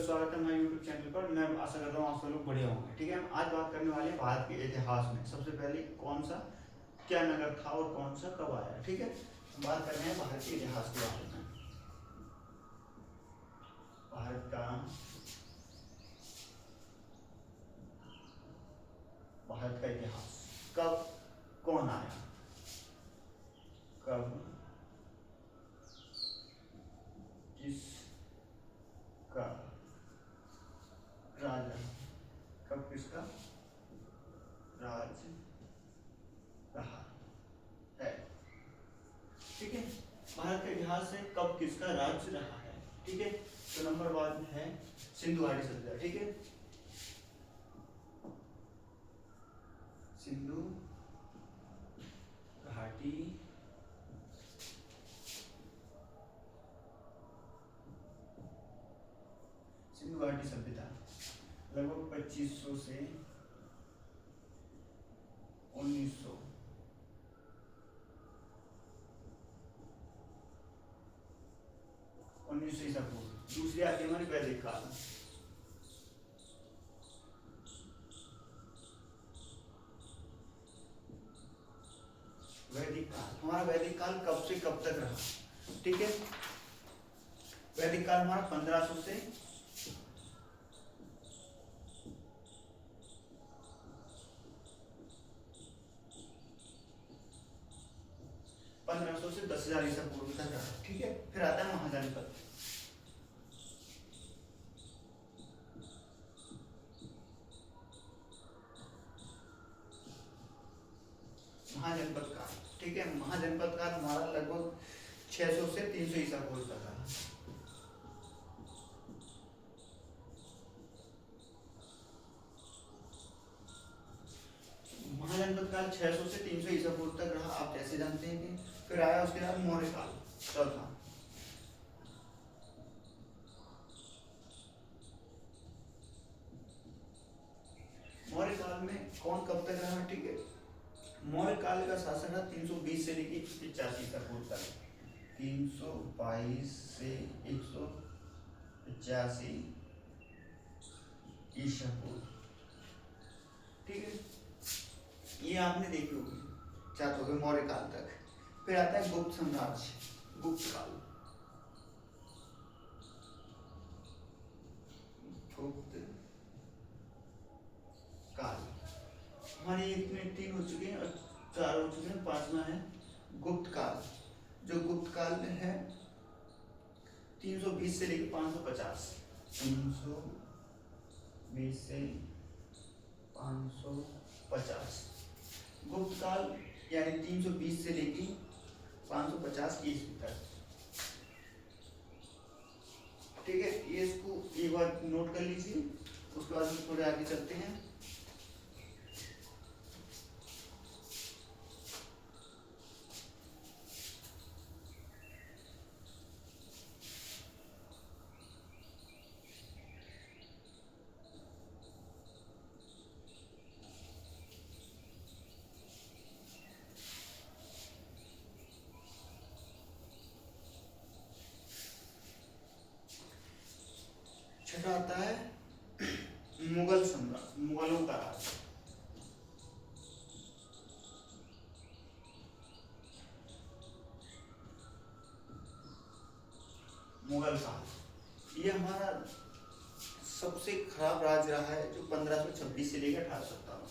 स्वागत है हमारे YouTube चैनल पर। मैं आशा करता हूँ आप सब लोग बढ़िया होंगे। ठीक है, हम आज बात करने वाले हैं भारत के इतिहास में सबसे पहले कौन सा क्या नगर था और कौन सा कब आया। ठीक है, हम बात कर रहे हैं भारत के इतिहास के बारे में। भारत का इतिहास, कब कौन आया, कब किसका राज रहा, कब किसका राज रहा है। ठीक है, भारत का इतिहास है कब किसका राज्य रहा है। ठीक है, तो नंबर 1 है सिंधु घाटी सभ्यता। ठीक है, सिंधु घाटी सभ्यता लगभग 2500 से 1900 ईसा पूर्व। दूसरी आती है हमारी वैदिक काल। वैदिक काल, हमारा वैदिक काल कब से कब तक रहा। ठीक है, वैदिक काल हमारा 1500 से 10,000 ईसा पूर्व तक रहा। ठीक है, फिर आता है महाजनपद। महाजनपद काल, ठीक है, महाजनपद काल हमारा लगभग 600 से 300 ईसा पूर्व तक रहा। महाजनपद काल 600 से 300 ईसा पूर्व तक रहा, आप जैसे जानते हैं कि फिर आया उसके बाद मौर्य काल चौथा। मौर्य काल में कौन कब तक रहा। ठीक है, मौर्य काल का शासन था 320 से लेकर 85 ईसा पूर्व तक। 322 से 185 ईसा पूर्व। ठीक है, ये आपने देखी होगी, चाहते हो मौर्य काल तक। फिर आता है गुप्त साम्राज्य, गुप्त काल। गुप्त काल हमारे इतने 3 हो चुके हैं और 4 हो चुके हैं, 5वां है गुप्त काल। जो गुप्त काल है 320 से लेकर 550। 320 से 550 गुप्त काल, यानी 320 से लेकर 550 ईस्वी तक। ठीक है, ये इसको एक बार नोट कर लीजिए, उसके बाद हम थोड़े आगे चलते हैं। छठा आता है मुगल सम्राट, मुगलों का राज। मुगल काल, ये हमारा सबसे खराब राज रहा है, जो 1526 से लेकर 1857।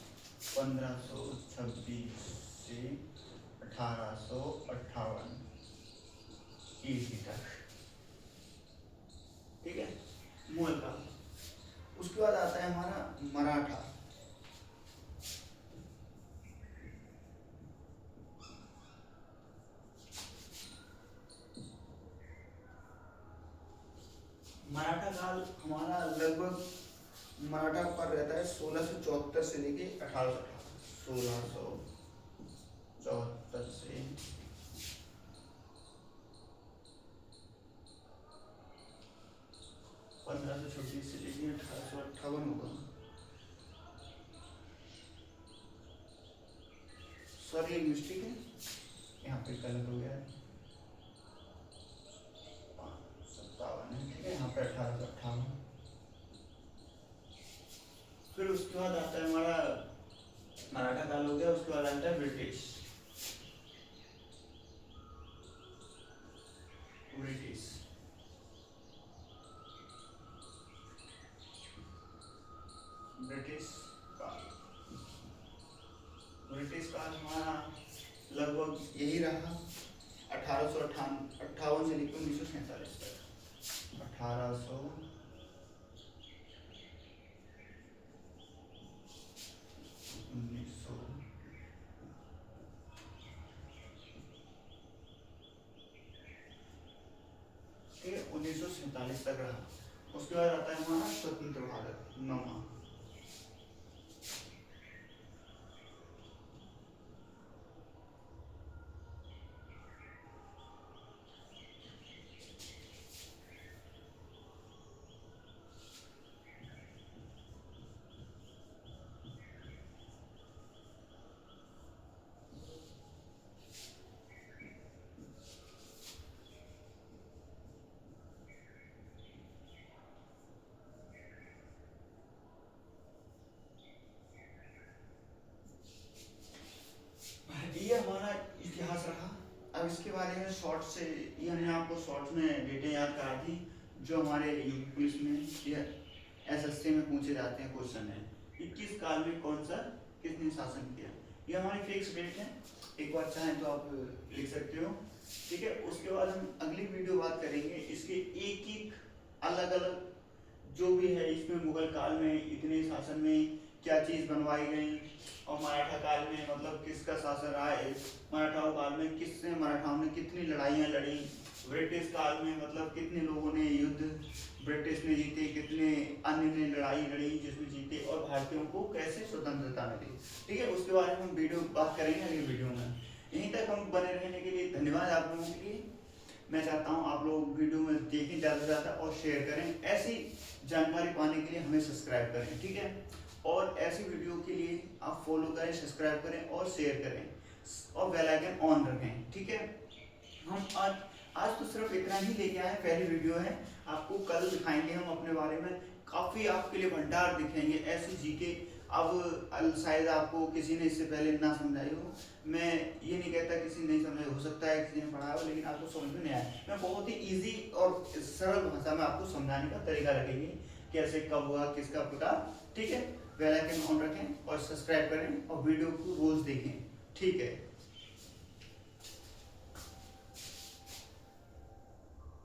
1526 से 1858 ईस्वी तक। ठीक है, मुगल काल। उसके बाद आता है हमारा मराठा। मराठा काल हमारा लगभग मराठा पर रहता है 1674 से लेके 1818। 1674 से 1526 से लेके 1858 होगा। सॉरी, मिस्टेक है, यहाँ पे गलत हो गया है। 57 है, ठीक है, यहाँ पे 1858। फिर उसके बाद आता है हमारा मराठा काल हो गया, उसके बाद आता है ब्रिटिश। ब्रिटिश ब्रिटिश काल। ब्रिटिश काल हमारा लगभग यही रहा 1858 से लेकर 1947 तक। 1800 1900 ठीक है 1947 तक रहा। उसके बाद आता है हमारा स्वतंत्र भारत नौवां। ये हमारा इतिहास रहा। अब इसके बारे में शॉर्ट से ये हमने आपको शॉर्ट में डेटें याद करा दी जो हमारे यूपी पुलिस में या एसएससी में पूछे जाते हैं क्वेश्चन है कि किस काल में कौन सा किसने शासन किया। ये हमारी फिक्स डेट है, एक बार चाहें तो आप लिख सकते हो। ठीक है, उसके बाद हम अगली वीडियो बात करेंगे इसके एक एक अलग अलग जो भी है इसमें मुगल काल में इतने शासन में क्या चीज बनवाई गई और मराठा काल में मतलब किसका शासन रहा है, मराठाओं काल में किसने मराठाओं ने कितनी लड़ाइयाँ लड़ी, ब्रिटिश काल में मतलब कितने लोगों ने युद्ध ब्रिटिश ने जीते, कितने अन्य ने लड़ाई लड़ी जिसमें जीते और भारतीयों को कैसे स्वतंत्रता मिली। ठीक है, उसके बारे में हम वीडियो बात करेंगे अगली वीडियो में। यहीं तक हम बने रहने के लिए धन्यवाद आप लोगों के लिए। मैं चाहता हूँ आप लोग वीडियो में देखें ज़्यादा से ज़्यादा और शेयर करें। ऐसी जानकारी पाने के लिए हमें सब्सक्राइब करें। ठीक है, और ऐसी वीडियो के लिए आप फॉलो करें, सब्सक्राइब करें और शेयर करें और बेल आइकन ऑन रखें। ठीक है, हम आज तो सिर्फ इतना ही लेके आए, पहली वीडियो है। आपको कल दिखाएंगे हम अपने बारे में, काफ़ी आपके लिए भंडार दिखेंगे ऐसी जीके अब शायद आपको किसी ने इससे पहले ना समझाई हो। मैं ये नहीं कहता किसी नहीं समझ, हो सकता है किसी ने पढ़ा हो लेकिन आपको समझ में नहीं आया। मैं बहुत ही इजी और सरल भाषा में आपको समझाने का तरीका रखेंगे, कैसे कब हुआ किसका प्रकार। ठीक है, बेल आइकन ऑन रखें और सब्सक्राइब करें और वीडियो को रोज देखें। ठीक है।